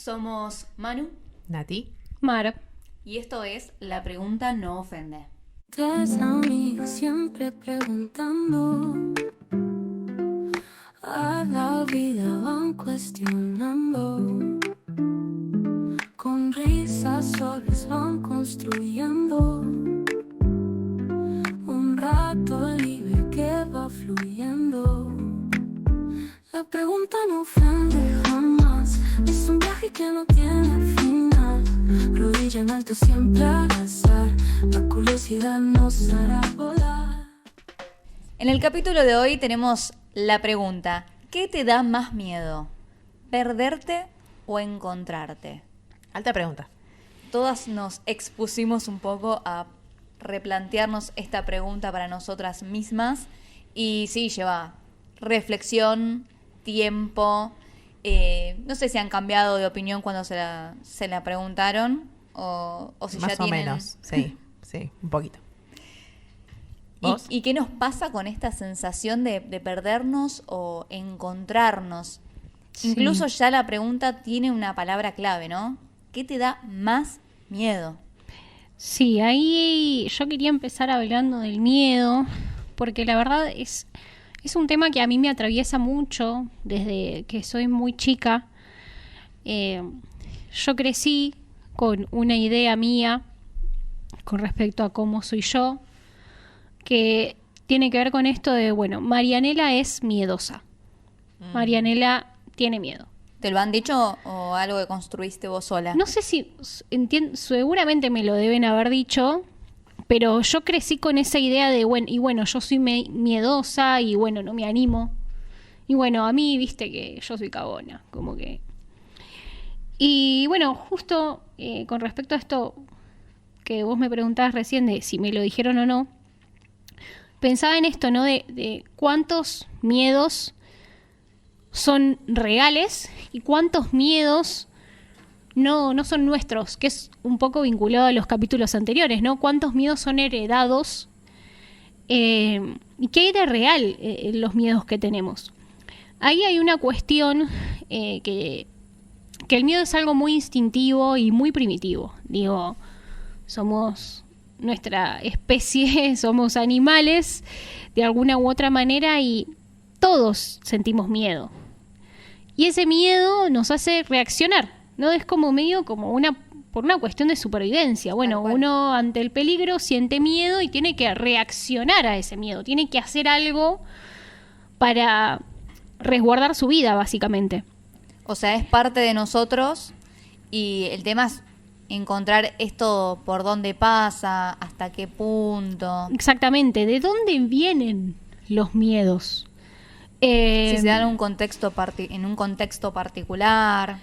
Somos Manu, Nati. Mara. y esto es La Pregunta No Ofende. Tres amigos siempre preguntando, a la vida van cuestionando, con risas soles van construyendo un rato libre que va fluyendo. La pregunta no ofende jamás, es un viaje que no tiene final. Rodilla en alto siempre al azar, la curiosidad nos hará volar. En el capítulo de hoy tenemos la pregunta: ¿qué te da más miedo? ¿Perderte o encontrarte? Alta pregunta. Todas nos expusimos un poco a replantearnos esta pregunta para nosotras mismas y sí, lleva reflexión, tiempo. No sé si han cambiado de opinión cuando se la preguntaron o si Más ya o tienen... menos, sí, un poquito. ¿Vos? ¿Y qué nos pasa con esta sensación de perdernos o encontrarnos? Sí. Incluso ya la pregunta tiene una palabra clave, ¿no? ¿Qué te da más miedo? Sí, ahí yo quería empezar hablando del miedo, porque la verdad es un tema que a mí me atraviesa mucho desde que soy muy chica. Yo crecí con una idea mía con respecto a cómo soy yo, que tiene que ver con esto de, bueno, Marianela es miedosa. Marianela tiene miedo. ¿Te lo han dicho o algo que construiste vos sola? No sé si seguramente me lo deben haber dicho, pero yo crecí con esa idea de, bueno, yo soy miedosa y bueno, no me animo. Y bueno, a mí, viste que yo soy cagona, como que... Y bueno, justo con respecto a esto que vos me preguntabas recién de si me lo dijeron o no, pensaba en esto, ¿no? De cuántos miedos son reales y cuántos miedos no son nuestros, que es un poco vinculado a los capítulos anteriores, ¿no? Cuántos miedos son heredados y qué hay de real en los miedos que tenemos. Ahí hay una cuestión que el miedo es algo muy instintivo y muy primitivo. Digo, somos nuestra especie, somos animales de alguna u otra manera y todos sentimos miedo. Y ese miedo nos hace reaccionar, ¿no? Es como medio como por una cuestión de supervivencia. Bueno, uno ante el peligro siente miedo y tiene que reaccionar a ese miedo. Tiene que hacer algo para resguardar su vida, básicamente. O sea, es parte de nosotros y el tema es encontrar esto por dónde pasa, hasta qué punto. Exactamente. ¿De dónde vienen los miedos? Si se dan en un contexto particular.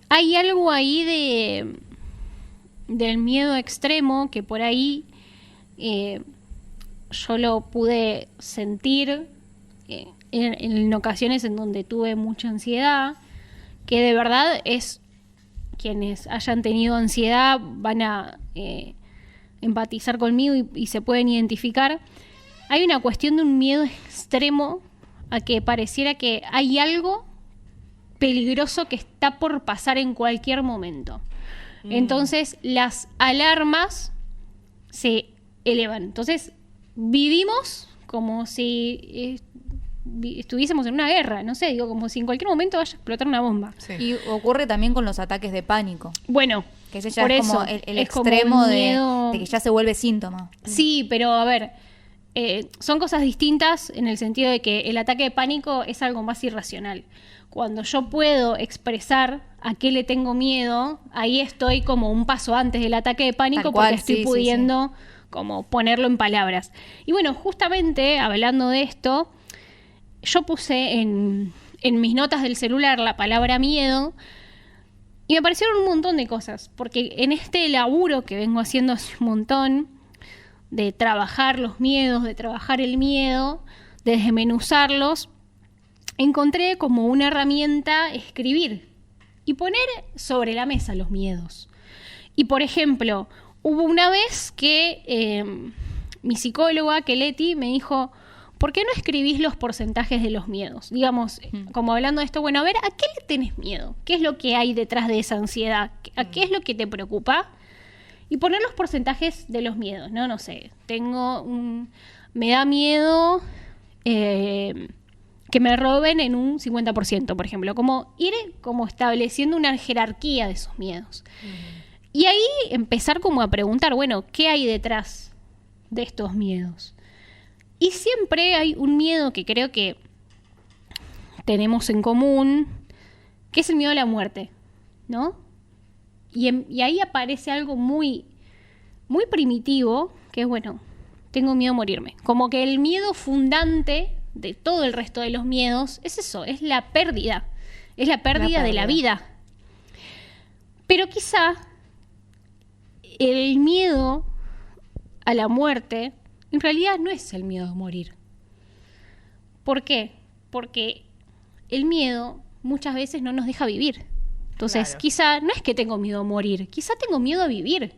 Hay algo ahí del miedo extremo que por ahí yo lo pude sentir en ocasiones en donde tuve mucha ansiedad, que de verdad es, quienes hayan tenido ansiedad van a empatizar conmigo y se pueden identificar. Hay una cuestión de un miedo extremo a que pareciera que hay algo peligroso que está por pasar en cualquier momento. Entonces las alarmas se elevan. Entonces vivimos como si estuviésemos en una guerra, no sé, digo, como si en cualquier momento vaya a explotar una bomba. Sí. Y ocurre también con los ataques de pánico. Bueno, Que ese ya por es como eso, el es como extremo un miedo... de que ya se vuelve síntoma. Sí, pero a ver, son cosas distintas en el sentido de que el ataque de pánico es algo más irracional. Cuando yo puedo expresar a qué le tengo miedo, ahí estoy como un paso antes del ataque de pánico. Tal cual, porque estoy sí, pudiendo como ponerlo en palabras. Y bueno, justamente hablando de esto, yo puse en mis notas del celular la palabra miedo y me parecieron un montón de cosas, porque en este laburo que vengo haciendo hace un montón, de trabajar los miedos, de trabajar el miedo, de desmenuzarlos, encontré como una herramienta escribir y poner sobre la mesa los miedos. Y por ejemplo, hubo una vez que mi psicóloga, Keleti, me dijo: ¿por qué no escribís los porcentajes de los miedos? Digamos, como hablando de esto, bueno, a ver, ¿a qué le tenés miedo? ¿Qué es lo que hay detrás de esa ansiedad? ¿A qué es lo que te preocupa? Y poner los porcentajes de los miedos, ¿no? No sé, me da miedo que me roben en un 50%, por ejemplo. Como ir como estableciendo una jerarquía de esos miedos. Y ahí empezar como a preguntar, bueno, ¿qué hay detrás de estos miedos? Y siempre hay un miedo que creo que tenemos en común, que es el miedo a la muerte, ¿no? Y ahí aparece algo muy, muy primitivo, que es, bueno, tengo miedo a morirme. Como que el miedo fundante de todo el resto de los miedos es eso, es la pérdida. Es la pérdida de la vida. Pero quizá el miedo a la muerte en realidad no es el miedo a morir. ¿Por qué? Porque el miedo muchas veces no nos deja vivir. Entonces, quizá no es que tengo miedo a morir, quizá tengo miedo a vivir.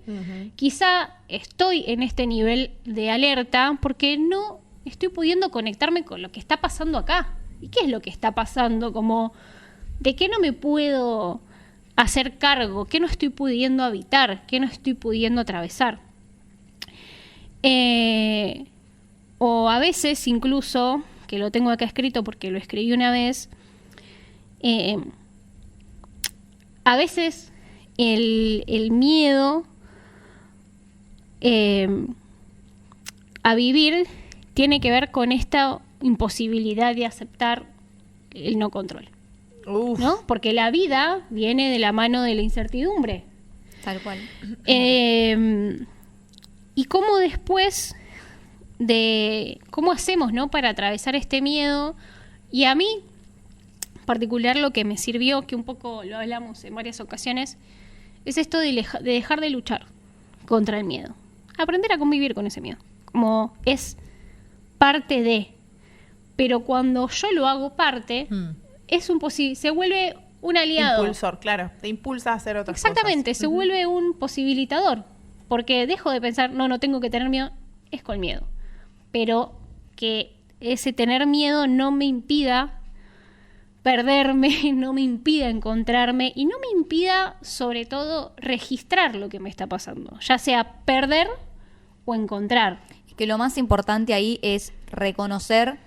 Quizá estoy en este nivel de alerta porque no estoy pudiendo conectarme con lo que está pasando acá. ¿Y qué es lo que está pasando? Como, ¿de qué no me puedo hacer cargo? ¿Qué no estoy pudiendo habitar? ¿Qué no estoy pudiendo atravesar? O a veces incluso, que lo tengo acá escrito porque lo escribí una vez, a veces el miedo a vivir tiene que ver con esta imposibilidad de aceptar el no control. ¿No? Porque la vida viene de la mano de la incertidumbre. Tal cual. Y cómo después cómo hacemos, ¿no?, para atravesar este miedo. Y a mí, en particular, lo que me sirvió, que un poco lo hablamos en varias ocasiones, es esto de dejar de luchar contra el miedo. Aprender a convivir con ese miedo. Como es parte de. Pero cuando yo lo hago parte, se vuelve un aliado. Impulsor, claro. Te impulsa a hacer otras cosas. Exactamente, se vuelve un posibilitador. Porque dejo de pensar, no tengo que tener miedo, es con miedo. Pero que ese tener miedo no me impida perderme, no me impida encontrarme y no me impida, sobre todo, registrar lo que me está pasando. Ya sea perder o encontrar. Que lo más importante ahí es reconocer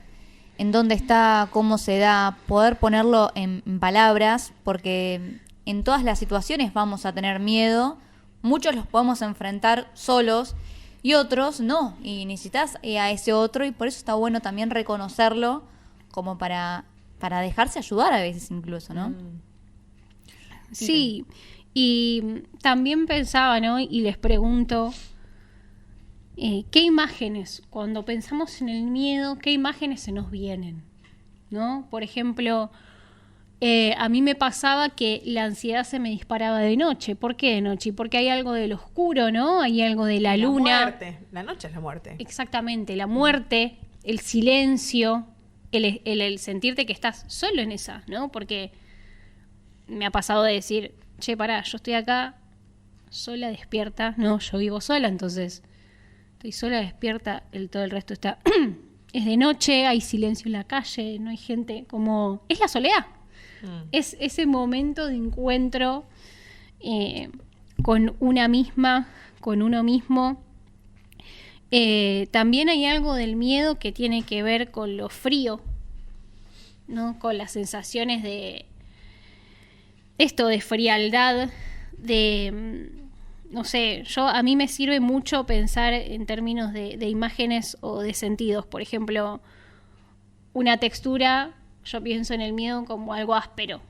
en dónde está, cómo se da, poder ponerlo en palabras, porque en todas las situaciones vamos a tener miedo. Muchos los podemos enfrentar solos y otros no. Y necesitas a ese otro y por eso está bueno también reconocerlo como para dejarse ayudar a veces incluso, ¿no? Sí, y también pensaba, ¿no? Y les pregunto, ¿qué imágenes, cuando pensamos en el miedo, qué imágenes se nos vienen? ¿No? Por ejemplo, a mí me pasaba que la ansiedad se me disparaba de noche. ¿Por qué de noche? Porque hay algo del oscuro, ¿no? Hay algo de la luna. La muerte. La noche es la muerte. Exactamente, la muerte, el silencio, el sentirte que estás solo en esa, ¿no? Porque me ha pasado de decir, che, pará, yo estoy acá sola, despierta. No, yo vivo sola, entonces estoy sola, despierta, todo el resto está... es de noche, hay silencio en la calle, no hay gente, como... Es la soledad. Es ese momento de encuentro con una misma, con uno mismo. También hay algo del miedo que tiene que ver con lo frío, ¿no? Con las sensaciones de esto, de frialdad, de no sé, a mí me sirve mucho pensar en términos de imágenes o de sentidos. Por ejemplo, una textura, yo pienso en el miedo como algo áspero,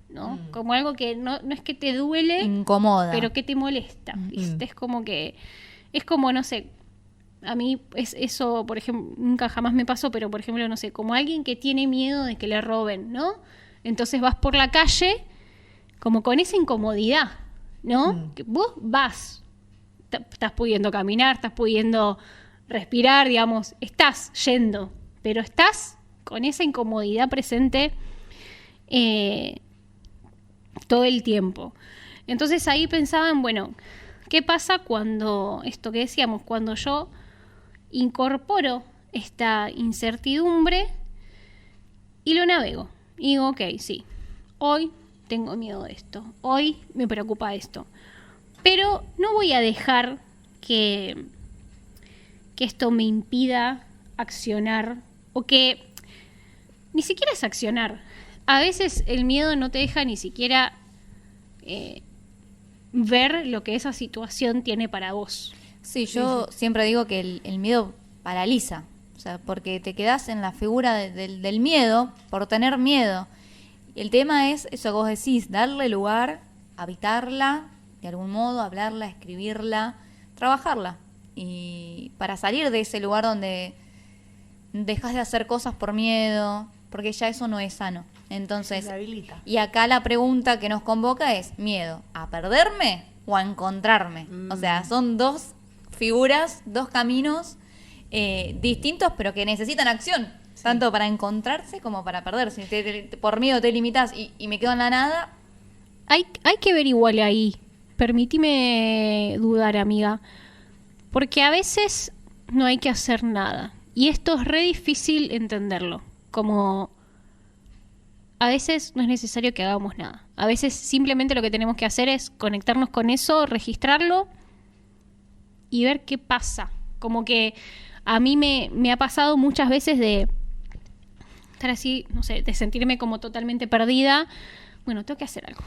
¿no? Como algo que no es que te duele, incomoda, pero que te molesta, ¿viste? Es como que, es como, no sé, a mí es eso, por ejemplo, nunca jamás me pasó, pero por ejemplo, no sé, como alguien que tiene miedo de que le roben, ¿no? Entonces vas por la calle como con esa incomodidad, ¿no? Que vos vas, estás pudiendo caminar, estás pudiendo respirar, digamos, estás yendo, pero estás con esa incomodidad presente todo el tiempo. Entonces ahí pensaba en, bueno, ¿qué pasa cuando, esto que decíamos, cuando yo incorporo esta incertidumbre y lo navego. Y digo, ok, sí, hoy tengo miedo de esto, hoy me preocupa esto, pero no voy a dejar que esto me impida accionar, o que ni siquiera es accionar. A veces el miedo no te deja ni siquiera ver lo que esa situación tiene para vos. Sí, yo siempre digo que el miedo paraliza, o sea, porque te quedás en la figura del miedo por tener miedo. Y el tema es eso que vos decís, darle lugar, habitarla, de algún modo, hablarla, escribirla, trabajarla. Y para salir de ese lugar donde dejas de hacer cosas por miedo, porque ya eso no es sano. Entonces, Se habilita. y acá la pregunta que nos convoca es, ¿miedo a perderme o a encontrarme? O sea, son dos figuras, dos caminos distintos, pero que necesitan acción, tanto para encontrarse como para perderse. Si por miedo te limitas y me quedo en la nada. Hay que ver igual ahí. Permitime dudar, amiga. Porque a veces no hay que hacer nada. Y esto es re difícil entenderlo. Como a veces no es necesario que hagamos nada. A veces simplemente lo que tenemos que hacer es conectarnos con eso, registrarlo y ver qué pasa. Como que a mí me ha pasado muchas veces de estar así, no sé, de sentirme como totalmente perdida. Bueno, tengo que hacer algo.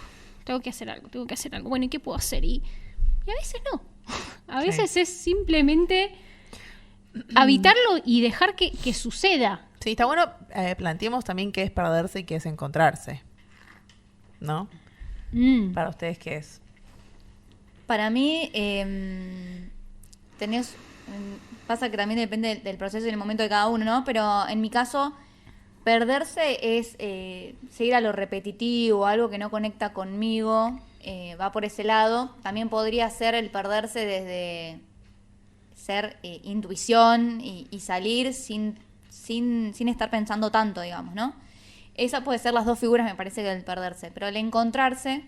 Bueno, ¿y qué puedo hacer? Y a veces no. A veces es simplemente habitarlo y dejar que suceda. Sí, está bueno, planteemos también qué es perderse y qué es encontrarse, ¿no? Para ustedes, ¿qué es? Para mí, pasa que también depende del proceso y del momento de cada uno, ¿no? Pero en mi caso, perderse es seguir a lo repetitivo, algo que no conecta conmigo, va por ese lado. También podría ser el perderse desde ser intuición y salir sin estar pensando tanto, digamos, ¿no? Esa puede ser las dos figuras, me parece, del perderse. Pero el encontrarse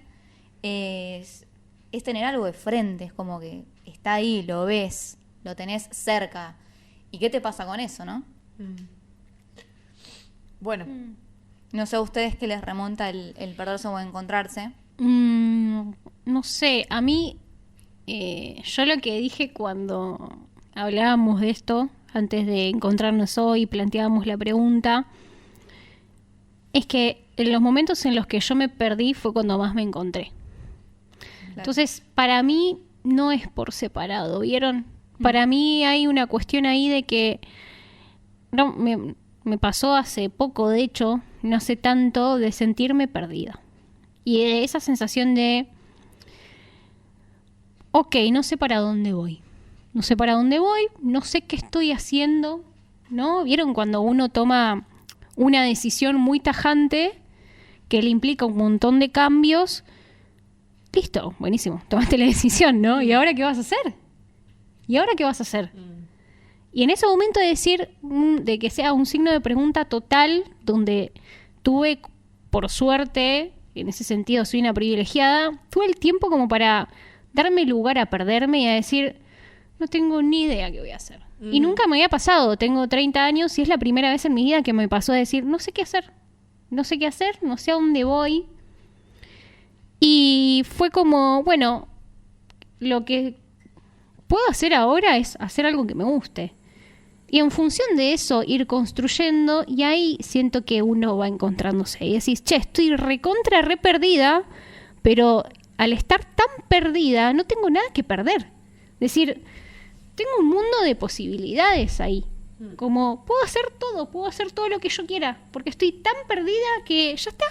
es tener algo de frente, es como que está ahí, lo ves, lo tenés cerca. ¿Y qué te pasa con eso, no? Bueno, No sé a ustedes qué les remonta el perderse o encontrarse. No sé, a mí yo lo que dije cuando hablábamos de esto, antes de encontrarnos hoy y planteábamos la pregunta, es que en los momentos en los que yo me perdí fue cuando más me encontré. Claro. Entonces, para mí no es por separado, ¿vieron? Para mí hay una cuestión ahí de que no, me pasó hace poco, de hecho, no hace tanto, de sentirme perdida. Y de esa sensación de, ok, no sé para dónde voy. No sé para dónde voy, no sé qué estoy haciendo, ¿no? ¿Vieron cuando uno toma una decisión muy tajante que le implica un montón de cambios? Listo, buenísimo, tomaste la decisión, ¿no? ¿Y ahora qué vas a hacer? ¿Y ahora qué vas a hacer? Y en ese momento de decir, de que sea un signo de pregunta total, donde tuve, por suerte, en ese sentido soy una privilegiada, tuve el tiempo como para darme lugar a perderme y a decir, no tengo ni idea qué voy a hacer. Y nunca me había pasado, tengo 30 años y es la primera vez en mi vida que me pasó a decir, no sé qué hacer, no sé a dónde voy. Y fue como, bueno, lo que puedo hacer ahora es hacer algo que me guste. Y en función de eso, ir construyendo, y ahí siento que uno va encontrándose. Y decís, che, estoy re perdida, pero al estar tan perdida, no tengo nada que perder. Es decir, tengo un mundo de posibilidades ahí. Como, puedo hacer todo lo que yo quiera, porque estoy tan perdida que ya está.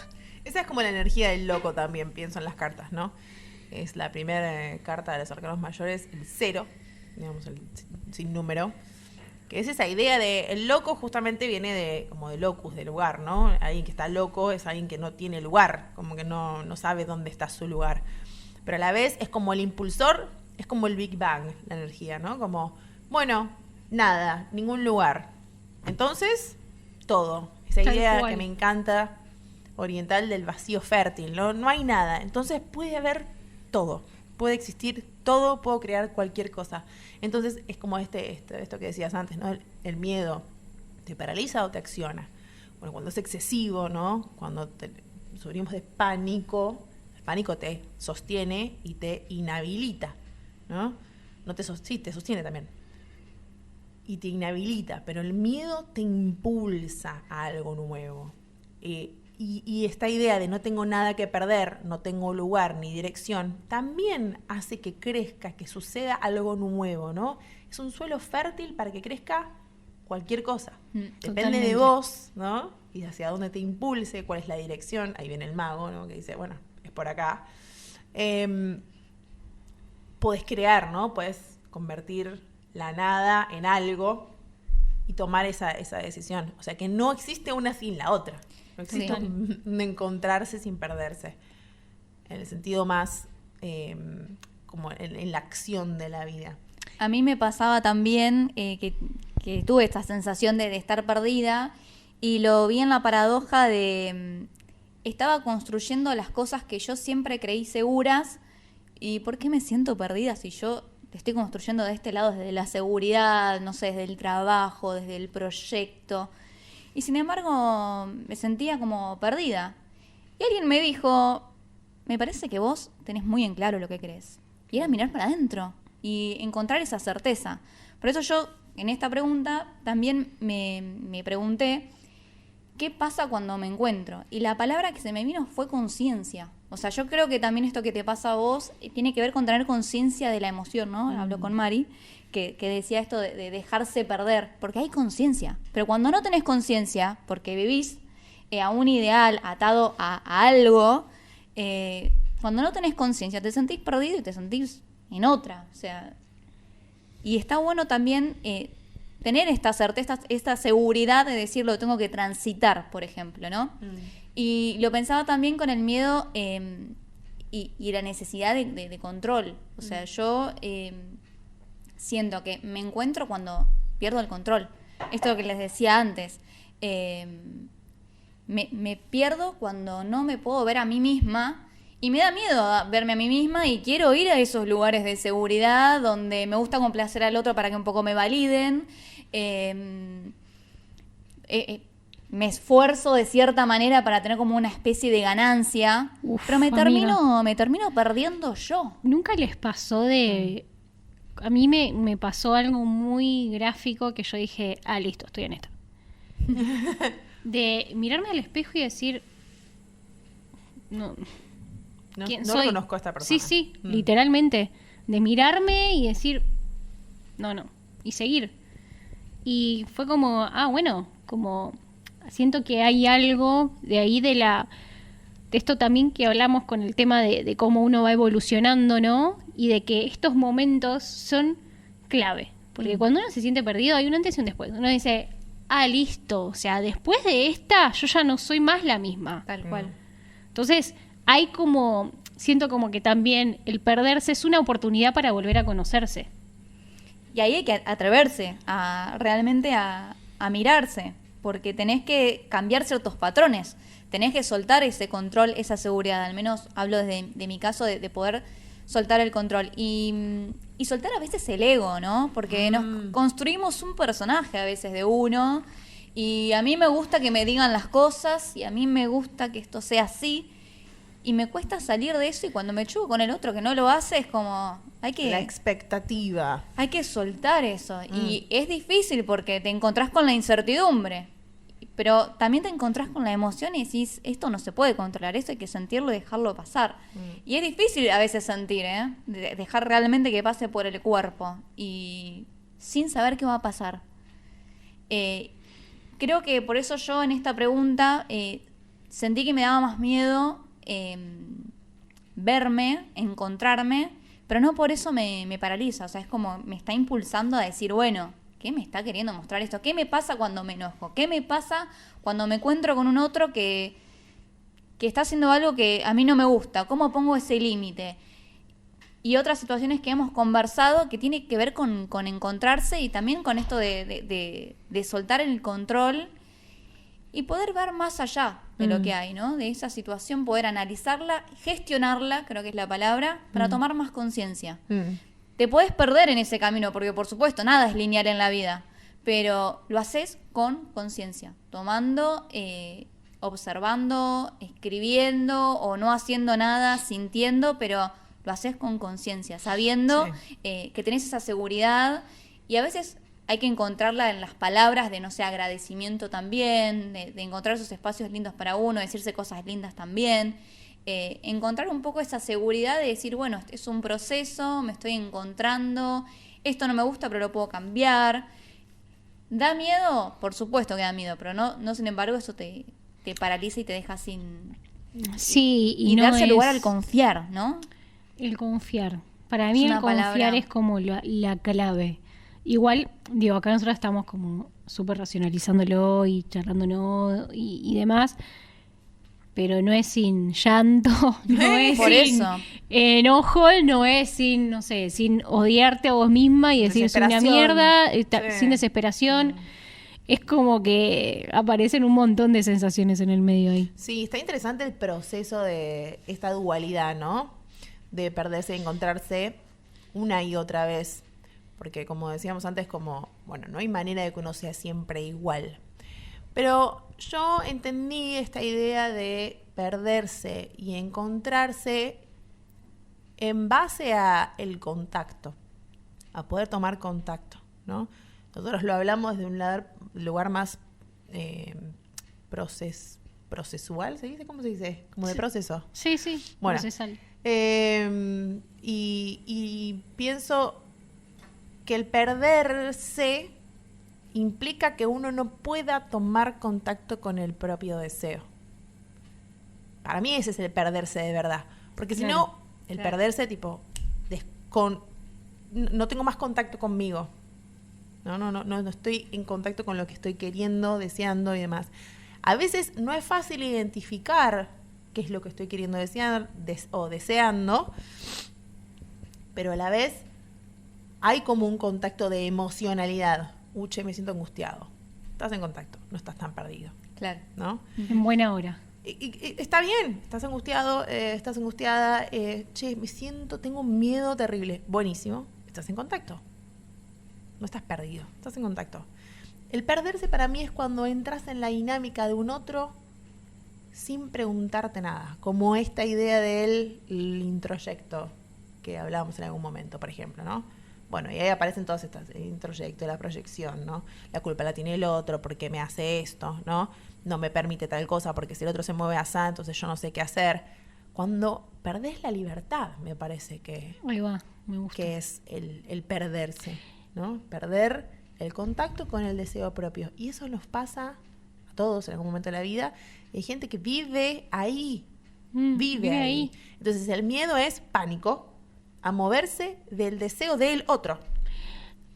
esa es como la energía del loco también, pienso en las cartas, ¿no? Es la primera carta de los arcanos mayores, el 0, digamos, el sin número. Que es esa idea de el loco justamente viene de como de locus, de lugar, ¿no? Alguien que está loco es alguien que no tiene lugar, como que no sabe dónde está su lugar. Pero a la vez es como el impulsor, es como el Big Bang, la energía, ¿no? Como, bueno, nada, ningún lugar. Entonces, todo. Esa Tal idea cual. que me encanta, oriental del vacío fértil, ¿no? No hay nada. Entonces puede haber todo. Puede existir todo, puedo crear cualquier cosa. Entonces es como esto que decías antes, ¿no? El miedo ¿Te paraliza o te acciona? Bueno, cuando es excesivo, ¿no? Cuando sufrimos de pánico, el pánico te sostiene y te inhabilita, ¿no? Sí, te sostiene también. Y te inhabilita, pero el miedo te impulsa a algo nuevo. Y esta idea de no tengo nada que perder, no tengo lugar ni dirección, también hace que crezca, que suceda algo nuevo, ¿no? Es un suelo fértil para que crezca cualquier cosa. Depende Totalmente. de vos, ¿no? Y hacia dónde te impulse, cuál es la dirección. Ahí viene el mago, ¿no? Que dice, bueno, es por acá. Podés crear, ¿no? Podés convertir la nada en algo y tomar esa decisión. O sea, que no existe una sin la otra. No existe un encontrarse sin perderse. En el sentido más como en la acción de la vida. A mí me pasaba también que tuve esta sensación de estar perdida y lo vi en la paradoja de estaba construyendo las cosas que yo siempre creí seguras y ¿por qué me siento perdida si yo te estoy construyendo de este lado desde la seguridad, no sé, desde el trabajo, desde el proyecto? Y sin embargo me sentía como perdida. Y alguien me dijo, me parece que vos tenés muy en claro lo que crees. Y era mirar para adentro y encontrar esa certeza. Por eso yo en esta pregunta también me pregunté, ¿qué pasa cuando me encuentro? Y la palabra que se me vino fue conciencia. O sea, yo creo que también esto que te pasa a vos tiene que ver con tener conciencia de la emoción, ¿no? Hablo con Mari, que decía esto de dejarse perder, porque hay conciencia. Pero cuando no tenés conciencia, porque vivís a un ideal atado a algo, cuando no tenés conciencia te sentís perdido y te sentís en otra. O sea, y está bueno también tener esta certeza, esta seguridad de decir lo tengo que transitar, por ejemplo, ¿no? Y lo pensaba también con el miedo y la necesidad de control. O sea, yo siento que me encuentro cuando pierdo el control. Esto que les decía antes. Me pierdo cuando no me puedo ver a mí misma y me da miedo verme a mí misma y quiero ir a esos lugares de seguridad donde me gusta complacer al otro para que un poco me validen. Me esfuerzo de cierta manera para tener como una especie de ganancia, pero me termino perdiendo yo. ¿Nunca les pasó de... A mí me pasó algo muy gráfico que yo dije, listo, estoy en esto. De mirarme al espejo y decir, ¿quién soy? Reconozco a esta persona. Sí, literalmente. De mirarme y decir, no, y seguir. Y fue como, bueno, como siento que hay algo de ahí de esto también que hablamos con el tema de cómo uno va evolucionando, ¿no? Y de que estos momentos son clave. Porque cuando uno se siente perdido hay un antes y un después. Uno dice, listo, o sea, después de esta yo ya no soy más la misma. Tal cual. Entonces hay como, siento como que también el perderse es una oportunidad para volver a conocerse. Y ahí hay que atreverse realmente a mirarse, porque tenés que cambiar ciertos patrones, tenés que soltar ese control, esa seguridad, al menos hablo desde de mi caso de poder soltar el control y soltar a veces el ego, ¿no? Porque nos construimos un personaje a veces de uno y a mí me gusta que me digan las cosas y a mí me gusta que esto sea así y me cuesta salir de eso y cuando me chupo con el otro que no lo hace es como... La expectativa. Hay que soltar eso. Y es difícil porque te encontrás con la incertidumbre. Pero también te encontrás con la emoción y decís, esto no se puede controlar, esto hay que sentirlo y dejarlo pasar. Y es difícil a veces sentir, dejar realmente que pase por el cuerpo y sin saber qué va a pasar. Creo que por eso yo en esta pregunta sentí que me daba más miedo verme, encontrarme, pero no por eso me paraliza. O sea, es como me está impulsando a decir, bueno, ¿qué me está queriendo mostrar esto? ¿Qué me pasa cuando me enojo? ¿Qué me pasa cuando me encuentro con un otro que está haciendo algo que a mí no me gusta? ¿Cómo pongo ese límite? Y otras situaciones que hemos conversado que tiene que ver con encontrarse y también con esto de soltar el control y poder ver más allá de lo que hay, ¿no? De esa situación, poder analizarla, gestionarla, creo que es la palabra, para tomar más conciencia. Te podés perder en ese camino, porque por supuesto nada es lineal en la vida, pero lo haces con conciencia, tomando, observando, escribiendo o no haciendo nada, sintiendo, pero lo haces con conciencia, sabiendo que tenés esa seguridad, y a veces hay que encontrarla en las palabras de, no sé, agradecimiento también, de encontrar esos espacios lindos para uno, decirse cosas lindas también, encontrar un poco esa seguridad de decir, bueno, este es un proceso, me estoy encontrando, esto no me gusta pero lo puedo cambiar. ¿Da miedo? Por supuesto que da miedo, pero no sin embargo eso te paraliza y te deja sin... Sí, y no darse es lugar al confiar, ¿no? el confiar. Para mí Es el una confiar palabra. es como la clave. Igual, digo, acá nosotros estamos como súper racionalizándolo y charlándolo y demás, pero no es sin llanto, no es Por sin eso. enojo, no es sin, no sé, sin odiarte a vos misma y decir soy una Desesperación. mierda, Sí. sin desesperación. Es como que aparecen un montón de sensaciones en el medio ahí. Sí, está interesante el proceso de esta dualidad, ¿no? De perderse y encontrarse una y otra vez. Porque como decíamos antes, como, bueno, no hay manera de que uno sea siempre igual. Pero yo entendí esta idea de perderse y encontrarse en base a el contacto, a poder tomar contacto, ¿no? Nosotros lo hablamos de un lugar más procesual, ¿se dice? ¿Cómo se dice? Como de proceso. Sí, Bueno. procesal. Y pienso que el perderse implica que uno no pueda tomar contacto con el propio deseo. Para mí ese es el perderse de verdad. Porque si Claro. no, el perderse tipo, no tengo más contacto conmigo. No estoy en contacto con lo que estoy queriendo, deseando y demás. A veces no es fácil identificar qué es lo que estoy queriendo desear o deseando, pero a la vez hay como un contacto de emocionalidad. Uche, me siento angustiado. Estás en contacto, no estás tan perdido, Claro. ¿no? En buena hora. Y está bien, estás angustiado, estás angustiada, che, tengo un miedo terrible. Buenísimo, estás en contacto. No estás perdido, estás en contacto. El perderse para mí es cuando entras en la dinámica de un otro sin preguntarte nada, como esta idea del introyecto que hablábamos en algún momento, por ejemplo, ¿no? Bueno, y ahí aparecen todas estas, el introyecto, la proyección, ¿no? La culpa la tiene el otro porque me hace esto, ¿no? No me permite tal cosa porque si el otro se mueve así, entonces yo no sé qué hacer. Cuando perdés la libertad, me parece que Ahí va, me gusta. es el perderse, ¿no? Perder el contacto con el deseo propio. Y eso nos pasa a todos en algún momento de la vida. Y hay gente que vive ahí, vive ahí. Entonces el miedo es pánico a moverse del deseo del otro.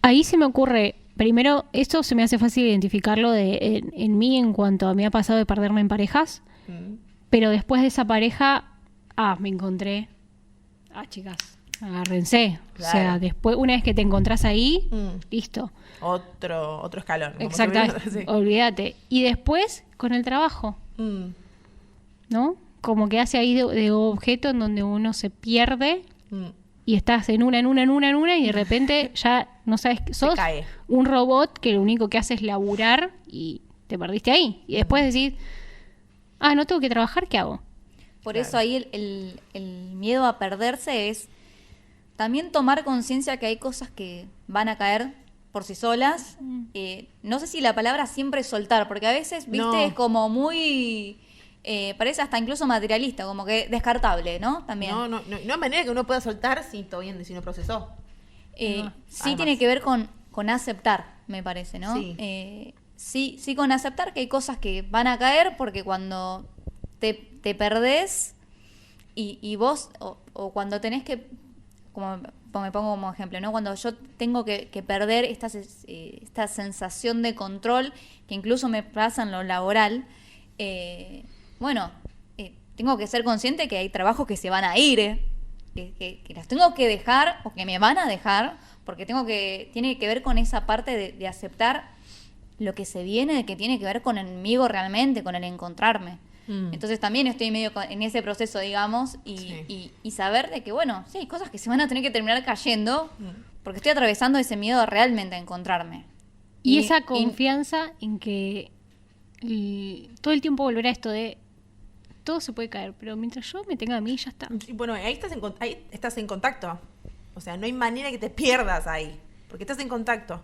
Ahí se me ocurre, primero, esto se me hace fácil identificarlo en mí en cuanto a me ha pasado de perderme en parejas, pero después de esa pareja, me encontré, chicas, agárrense. Claro. O sea, después, una vez que te encontrás ahí, listo. Otro escalón. como Exactamente, subir- sí. olvídate. Y después, con el trabajo, Mm, ¿no? Como que hace ahí de objeto en donde uno se pierde mm. y estás en una y de repente ya no sabes, sos cae. un robot que lo único que hace es laburar y te perdiste ahí. Y después decís, no tengo que trabajar, ¿qué hago? Por Claro. eso ahí el miedo a perderse es también tomar conciencia que hay cosas que van a caer por sí solas. No sé si la palabra siempre es soltar, porque a veces, viste, No. es como muy... parece hasta incluso materialista, como que descartable, ¿no? También. No hay manera que uno pueda soltar si no procesó. Sí Además. tiene que ver con aceptar, me parece, ¿no? Sí. Sí, con aceptar que hay cosas que van a caer porque cuando te perdés y vos, o cuando tenés que, como me pongo como ejemplo, ¿no? Cuando yo tengo que perder esta sensación de control, que incluso me pasa en lo laboral, tengo que ser consciente que hay trabajos que se van a ir, que las tengo que dejar o que me van a dejar, porque tiene que ver con esa parte de aceptar lo que se viene, que tiene que ver con conmigo realmente, con el encontrarme. Entonces también estoy medio en ese proceso, digamos, y saber de que, bueno, sí, hay cosas que se van a tener que terminar cayendo, porque estoy atravesando ese miedo realmente a encontrarme. Y esa confianza en que todo el tiempo volverá esto de todo se puede caer, pero mientras yo me tenga a mí, ya está. Y bueno, ahí estás en contacto. O sea, no hay manera que te pierdas ahí, porque estás en contacto.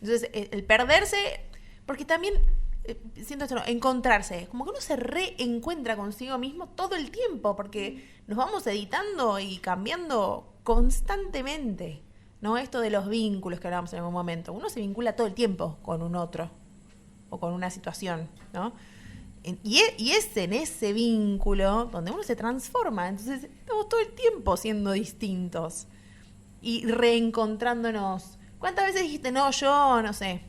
Entonces, el perderse, porque también, siento esto, ¿no? Encontrarse, como que uno se reencuentra consigo mismo todo el tiempo, porque nos vamos editando y cambiando constantemente, ¿no? Esto de los vínculos que hablábamos en algún momento. Uno se vincula todo el tiempo con un otro o con una situación, ¿no? Y es en ese vínculo donde uno se transforma. Entonces estamos todo el tiempo siendo distintos y reencontrándonos. ¿Cuántas veces dijiste, no, yo, no sé,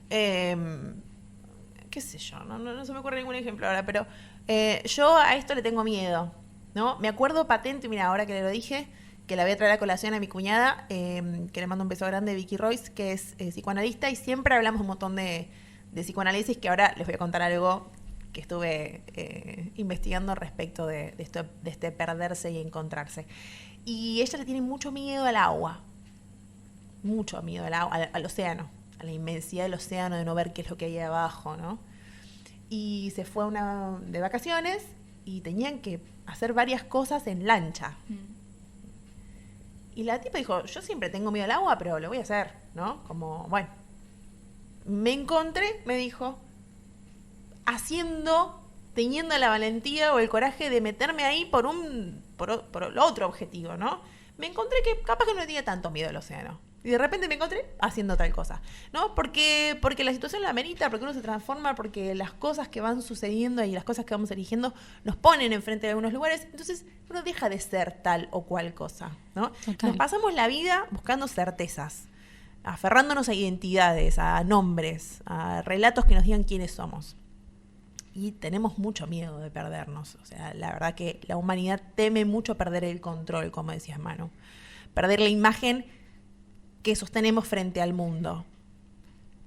qué sé yo, no se me ocurre ningún ejemplo ahora, pero yo a esto le tengo miedo, ¿no? Me acuerdo patente, mira, ahora que le lo dije, que la voy a traer a colación a mi cuñada, que le mando un beso grande, Vicky Royce, que es psicoanalista, y siempre hablamos un montón de psicoanálisis, que ahora les voy a contar algo que estuve investigando respecto de este perderse y encontrarse. Y ella le tiene mucho miedo al agua, mucho miedo al agua, al océano, a la inmensidad del océano, de no ver qué es lo que hay abajo, ¿no? Y se fue de vacaciones y tenían que hacer varias cosas en lancha. Y la tipa dijo, yo siempre tengo miedo al agua, pero lo voy a hacer, ¿no? Como, bueno. Me encontré, me dijo, teniendo la valentía o el coraje de meterme ahí por el otro objetivo, ¿no? Me encontré que capaz que no tenía tanto miedo al océano. Y de repente me encontré haciendo tal cosa, ¿no? Porque la situación la amerita, porque uno se transforma, porque las cosas que van sucediendo y las cosas que vamos eligiendo nos ponen enfrente de algunos lugares. Entonces uno deja de ser tal o cual cosa, ¿no? Total. Nos pasamos la vida buscando certezas, aferrándonos a identidades, a nombres, a relatos que nos digan quiénes somos. Y tenemos mucho miedo de perdernos. O sea, la verdad que la humanidad teme mucho perder el control, como decías, Manu. Perder la imagen que sostenemos frente al mundo.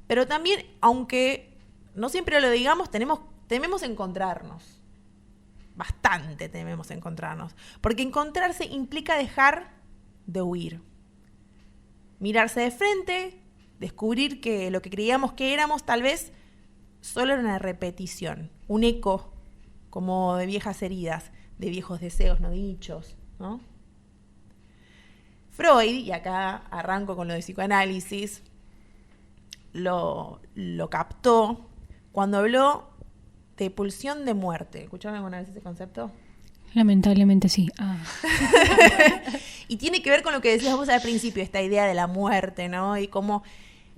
Pero también, aunque no siempre lo digamos, tememos encontrarnos. Bastante tememos encontrarnos. Porque encontrarse implica dejar de huir. Mirarse de frente, descubrir que lo que creíamos que éramos tal vez solo era una repetición, un eco como de viejas heridas, de viejos deseos no dichos, ¿no? Freud, y acá arranco con lo de psicoanálisis, lo captó cuando habló de pulsión de muerte. ¿Escucharon alguna vez ese concepto? Lamentablemente sí. Y tiene que ver con lo que decías vos al principio, esta idea de la muerte, ¿no? Y cómo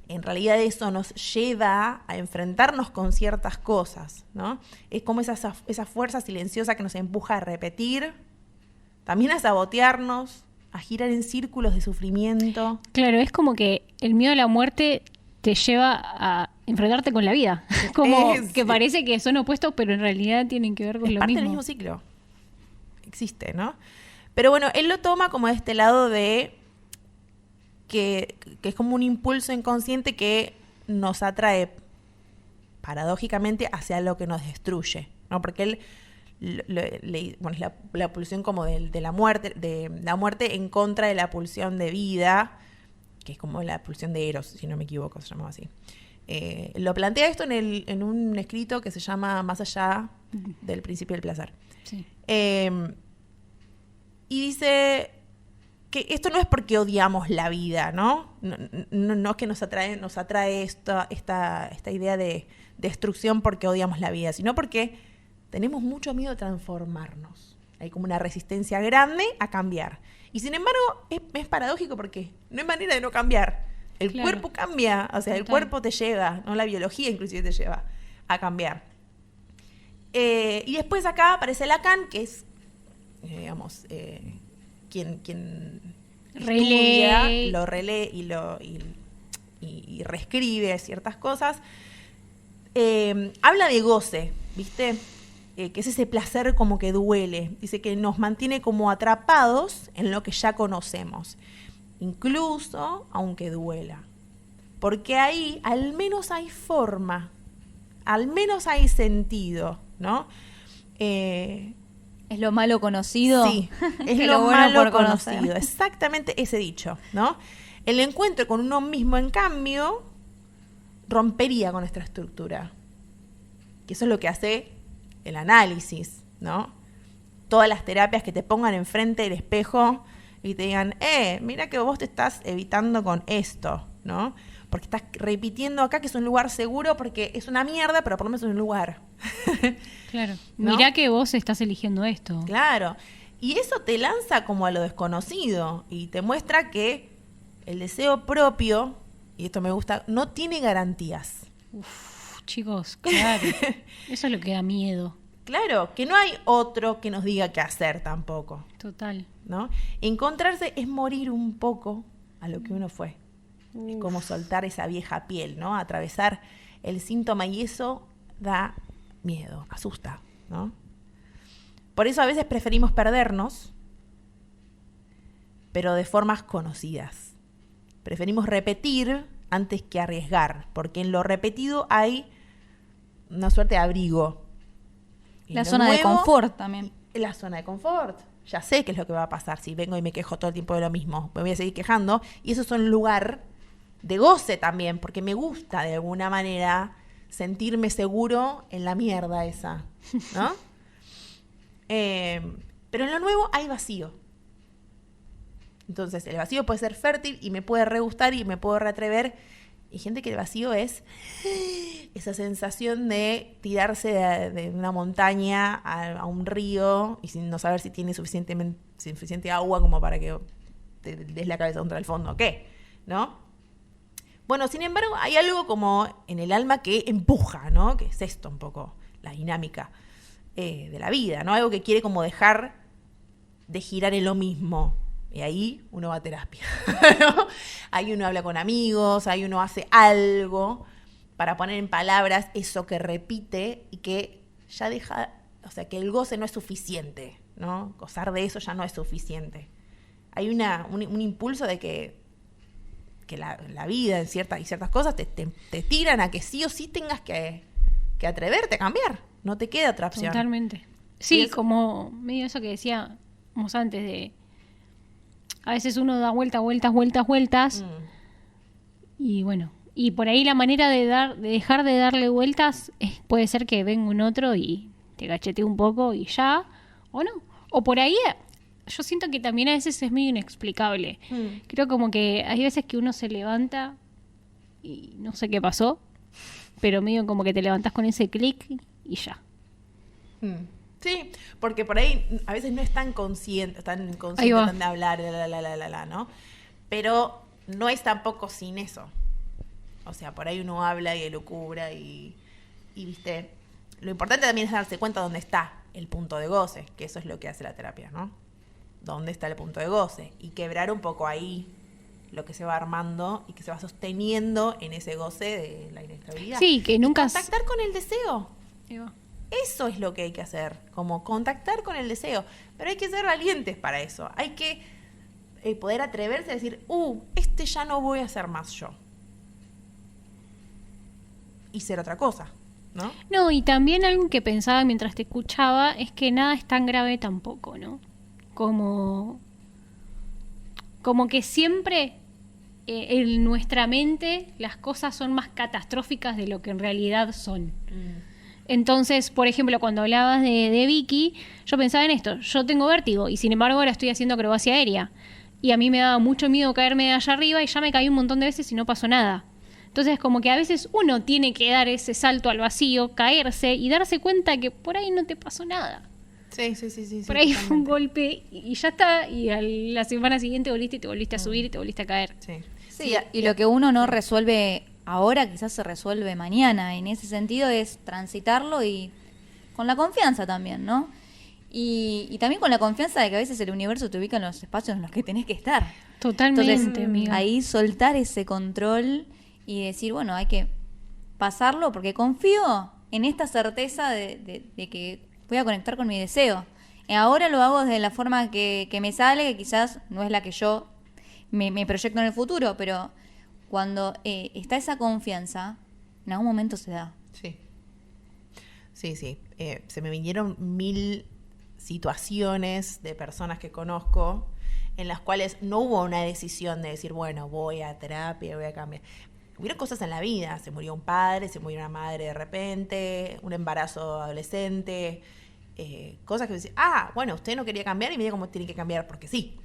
en realidad eso nos lleva a enfrentarnos con ciertas cosas, ¿no? Es como esa fuerza silenciosa que nos empuja a repetir, también a sabotearnos, a girar en círculos de sufrimiento. Claro, es como que el miedo a la muerte te lleva a enfrentarte con la vida. Como que parece que son opuestos, pero en realidad tienen que ver con lo parte mismo. del mismo ciclo. Existe, ¿no? Pero bueno, él lo toma como de este lado de que es como un impulso inconsciente que nos atrae paradójicamente hacia lo que nos destruye, ¿no? Porque él bueno, es la pulsión como de la muerte en contra de la pulsión de vida, que es como la pulsión de Eros, si no me equivoco, se llamaba así. Lo plantea esto en un escrito que se llama Más allá del principio del placer. Sí. Y dice que esto no es porque odiamos la vida, ¿no? No es que nos atrae esta idea de destrucción porque odiamos la vida, sino porque tenemos mucho miedo de transformarnos. Hay como una resistencia grande a cambiar. Y sin embargo, es paradójico porque no hay manera de no cambiar. El cuerpo cambia, o sea, el cuerpo te lleva, ¿no? La biología inclusive te lleva a cambiar. Y después acá aparece Lacan, que es, digamos, quien estudia, lo relee y reescribe ciertas cosas. Habla de goce, ¿viste? Que es ese placer como que duele. Dice que nos mantiene como atrapados en lo que ya conocemos, incluso aunque duela. Porque ahí al menos hay forma, al menos hay sentido, ¿no? ¿Es lo malo conocido? Sí, es lo lo bueno malo por conocer. conocido. Exactamente ese dicho, ¿no? El encuentro con uno mismo, en cambio, rompería con nuestra estructura. Que eso es lo que hace el análisis, ¿no? Todas las terapias que te pongan enfrente del espejo y te digan, mira que vos te estás evitando con esto, ¿no? Porque estás repitiendo acá que es un lugar seguro porque es una mierda, pero por lo menos es un lugar. Claro. ¿No? Mirá que vos estás eligiendo esto. Claro. Y eso te lanza como a lo desconocido y te muestra que el deseo propio, y esto me gusta, no tiene garantías. Uf, chicos, claro. Eso es lo que da miedo. Claro, que no hay otro que nos diga qué hacer tampoco, Total. ¿no? Encontrarse es morir un poco a lo que uno fue. Es como soltar esa vieja piel, ¿no? Atravesar el síntoma y eso da miedo, asusta, ¿no? Por eso a veces preferimos perdernos, pero de formas conocidas. Preferimos repetir antes que arriesgar, porque en lo repetido hay una suerte de abrigo. Y La lo zona de nuevo, confort también. la zona de confort. Ya sé qué es lo que va a pasar si vengo y me quejo todo el tiempo de lo mismo. Me voy a seguir quejando. Y eso es un lugar de goce también, porque me gusta de alguna manera sentirme seguro en la mierda esa, ¿no? Pero en lo nuevo hay vacío. Entonces el vacío puede ser fértil y me puede re gustar y me puedo reatrever. Y gente que el vacío es esa sensación de tirarse de una montaña a un río y sin no saber si tiene suficiente agua como para que te des la cabeza contra el fondo o qué, ¿no? Bueno, sin embargo, hay algo como en el alma que empuja, ¿no? Que es esto un poco, la dinámica de la vida, ¿no? Algo que quiere como dejar de girar en lo mismo. Y ahí uno va a terapia, ¿no? Ahí uno habla con amigos, ahí uno hace algo para poner en palabras eso que repite y que ya deja, o sea, que el goce no es suficiente, ¿no? Gozar de eso ya no es suficiente. Hay un impulso de que la vida en ciertas cosas te tiran a que sí o sí tengas que atreverte a cambiar. No te queda otra opción. Totalmente. Sí, como medio eso que decíamos antes de... A veces uno da vueltas. Y bueno, y por ahí la manera de dejar de darle vueltas puede ser que venga un otro y te cachetee un poco y ya, o no. O por ahí, yo siento que también a veces es medio inexplicable. Creo como que hay veces que uno se levanta y no sé qué pasó, pero medio como que te levantás con ese clic y ya. Sí, porque por ahí a veces no es tan consciente tan de hablar, ¿no? Pero no es tampoco sin eso. O sea, por ahí uno habla y elucubra y viste, lo importante también es darse cuenta dónde está el punto de goce, que eso es lo que hace la terapia, ¿no? Dónde está el punto de goce y quebrar un poco ahí lo que se va armando y que se va sosteniendo en ese goce de la inestabilidad. Sí, que nunca... Y contactar con el deseo. Ahí va. Eso es lo que hay que hacer, como contactar con el deseo. Pero hay que ser valientes para eso. Hay que poder atreverse a decir, ya no voy a ser más yo. Y ser otra cosa, ¿no? No, y también algo que pensaba mientras te escuchaba es que nada es tan grave tampoco, ¿no? Como que siempre en nuestra mente las cosas son más catastróficas de lo que en realidad son. Entonces, por ejemplo, cuando hablabas de Vicky, yo pensaba en esto. Yo tengo vértigo y sin embargo ahora estoy haciendo acrobacia aérea. Y a mí me daba mucho miedo caerme de allá arriba y ya me caí un montón de veces y no pasó nada. Entonces, como que a veces uno tiene que dar ese salto al vacío, caerse y darse cuenta que por ahí no te pasó nada. Sí. Por ahí fue un golpe y ya está. Y a la semana siguiente volviste y te volviste a subir y te volviste a caer. Sí, y lo que uno no resuelve ahora quizás se resuelve mañana. En ese sentido es transitarlo y con la confianza también, ¿no? Y también con la confianza de que a veces el universo te ubica en los espacios en los que tenés que estar. Totalmente, Entonces, amiga. ahí soltar ese control y decir, bueno, hay que pasarlo porque confío en esta certeza de que voy a conectar con mi deseo. Ahora lo hago desde la forma que me sale, que quizás no es la que yo me proyecto en el futuro, pero cuando está esa confianza, en algún momento se da. Sí. Se me vinieron 1000 situaciones de personas que conozco en las cuales no hubo una decisión de decir, bueno, voy a terapia, voy a cambiar. Hubieron cosas en la vida, se murió un padre, se murió una madre de repente, un embarazo adolescente, cosas que decís, bueno, usted no quería cambiar y mira cómo tiene que cambiar, porque sí,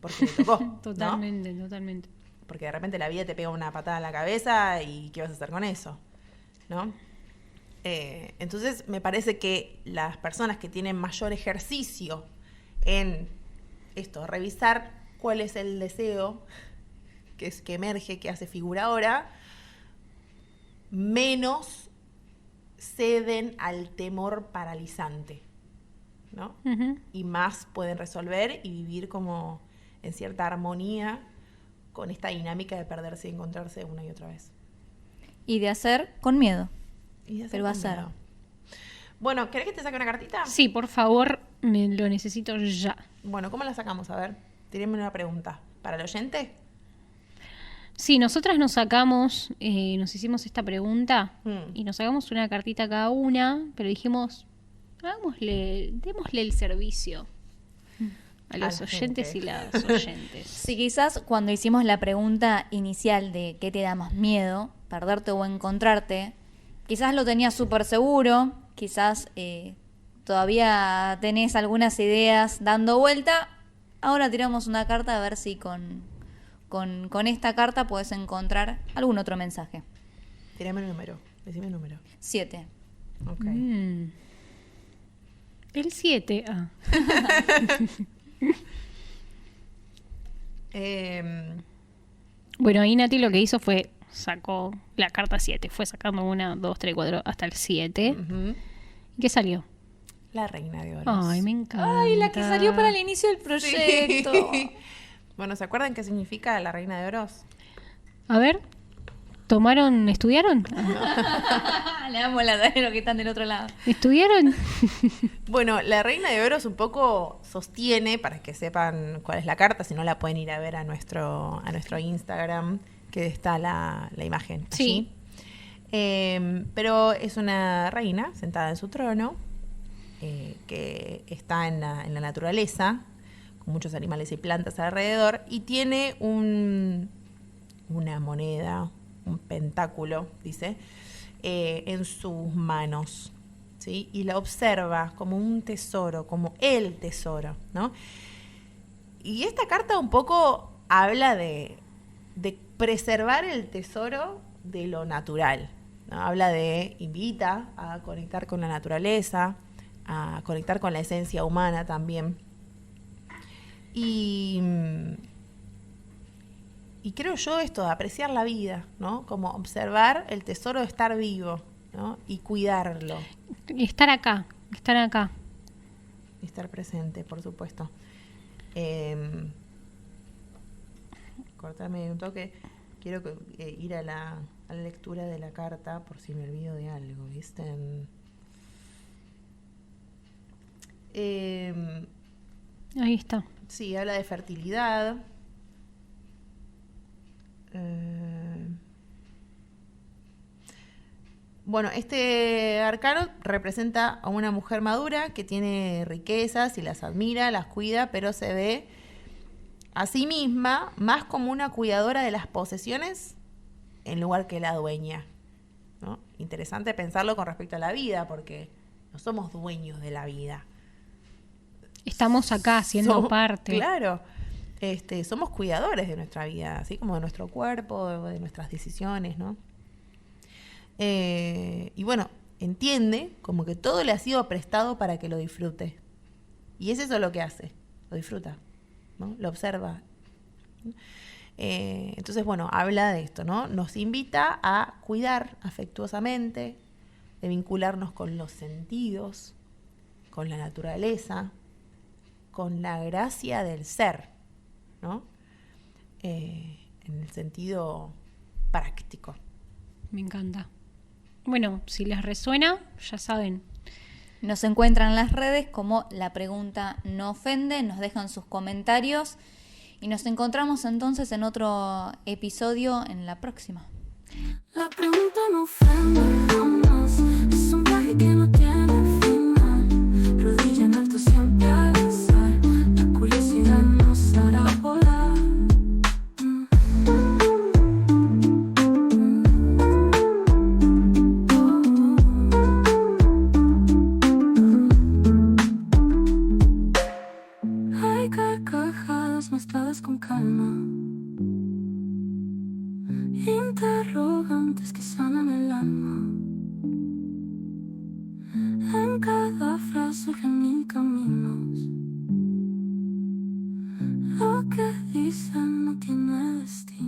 porque le tocó. ¿no? Totalmente. Porque de repente la vida te pega una patada en la cabeza y ¿qué vas a hacer con eso? ¿No? Entonces me parece que las personas que tienen mayor ejercicio en esto, revisar cuál es el deseo que emerge, que hace figura ahora, menos ceden al temor paralizante, ¿no? Ujú. Y más pueden resolver y vivir como en cierta armonía con esta dinámica de perderse y encontrarse una y otra vez. Y de hacer con miedo. Y hacer Pero va a con ser. miedo. Bueno, ¿querés que te saque una cartita? Sí, por favor, me lo necesito ya. Bueno, ¿cómo la sacamos? A ver, tírenme una pregunta. ¿Para el oyente? Sí, nosotras nos sacamos, nos hicimos esta pregunta Mm. y nos sacamos una cartita cada una, pero dijimos, démosle el servicio a los la oyentes gente. y las oyentes. Si quizás cuando hicimos la pregunta inicial de qué te da más miedo, perderte o encontrarte, quizás lo tenías súper seguro, quizás todavía tenés algunas ideas dando vuelta. Ahora tiramos una carta a ver si con esta carta puedes encontrar algún otro mensaje. Tírame el número. Decime el número. 7. Ok. El 7. Bueno, ahí Nati lo que hizo fue sacó la carta 7. Fue sacando 1, 2, 3, 4 hasta el 7. Ujú. ¿Y qué salió? La reina de oros. Ay, me encanta. Ay, la que salió para el inicio del proyecto. Sí. Bueno, ¿se acuerdan qué significa la reina de oros? A ver, ¿estudiaron? Le damos la de los que están del otro lado. ¿Estudiaron? Bueno, la reina de oros un poco sostiene, para que sepan cuál es la carta, si no la pueden ir a ver a nuestro Instagram, que está la imagen Sí. allí. Pero es una reina sentada en su trono, que está en la naturaleza, con muchos animales y plantas alrededor, y tiene una moneda, un pentáculo, dice, en sus manos, ¿sí? Y la observa como un tesoro, como el tesoro, ¿no? Y esta carta un poco habla de preservar el tesoro de lo natural, ¿no? Invita a conectar con la naturaleza, a conectar con la esencia humana también. Y creo yo esto de apreciar la vida, ¿no? Como observar el tesoro de estar vivo, ¿no? Y cuidarlo. Y estar acá. Y estar presente, por supuesto. Cortame un toque. Quiero ir a la lectura de la carta por si me olvido de algo, ¿viste? Ahí está. Sí, habla de fertilidad. Bueno, este arcano representa a una mujer madura que tiene riquezas y las admira, las cuida, pero se ve a sí misma más como una cuidadora de las posesiones en lugar que la dueña, ¿no? Interesante pensarlo con respecto a la vida, porque no somos dueños de la vida. Estamos acá siendo parte. Claro. Somos cuidadores de nuestra vida, así como de nuestro cuerpo, de nuestras decisiones, ¿no? Y bueno, entiende como que todo le ha sido prestado para que lo disfrute. Y es eso lo que hace, lo disfruta, ¿no? Lo observa. Entonces, bueno, habla de esto, ¿no? Nos invita a cuidar afectuosamente, de vincularnos con los sentidos, con la naturaleza, con la gracia del ser, ¿no? En el sentido práctico. Me encanta. Bueno, si les resuena, ya saben. Nos encuentran en las redes como La Pregunta No Ofende, nos dejan sus comentarios y nos encontramos entonces en otro episodio en la próxima. La pregunta no ofende jamás. Es un viaje que no tiene final. Rodilla en alto siempre al azar. La curiosidad nos hará mezcladas con calma. Interrogantes que sanan el alma. En cada frase surgen mil caminos. Lo que dicen no tiene destino.